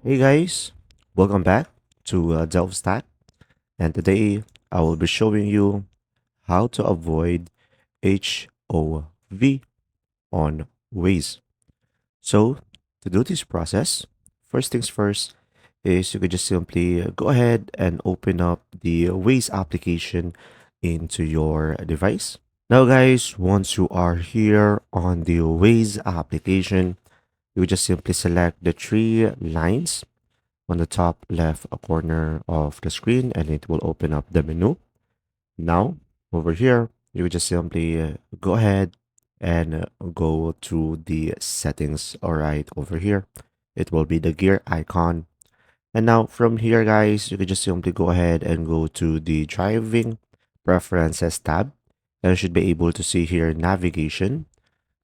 Hey guys, welcome back to Delve Stack, and today I will be showing you how to avoid HOV on Waze. So, to do this process, first things first is you could just simply go ahead and open up the Waze application into your device. Now, guys, once you are here on the Waze application, you would just simply select the three lines on the top left corner of the screen and it will open up the menu. Now, over here, you would just simply go ahead and go to the settings. All right, over here, it will be the gear icon. And now from here, guys, you can just simply go ahead and go to the driving preferences tab. And you should be able to see here navigation.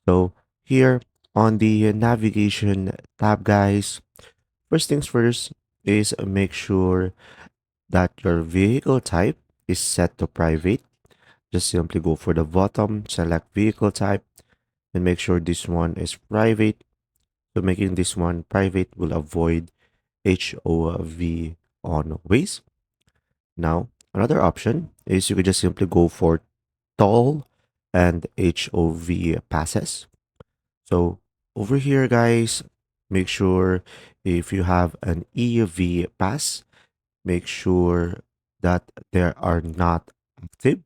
So here on the navigation tab, guys, first things first is make sure that your vehicle type is set to private. Just simply go for the bottom, select vehicle type, and make sure this one is private. So making this one private will avoid HOV on Waze. Now, another option is you could just simply go for toll and HOV passes. So over here, guys, make sure if you have an EV pass, make sure that they are not active.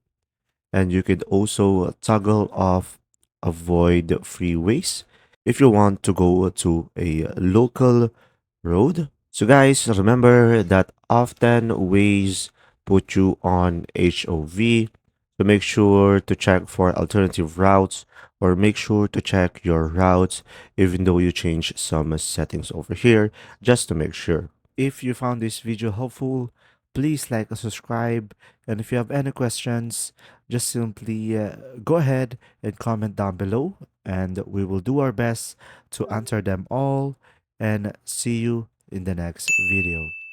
And you could also toggle off avoid freeways if you want to go to a local road. So guys, remember that often Waze put you on HOV. So make sure to check for alternative routes or make sure to check your routes even though you change some settings over here just to make sure. If you found this video helpful, please like and subscribe. And if you have any questions, just simply go ahead and comment down below, and we will do our best to answer them all. And see you in the next video.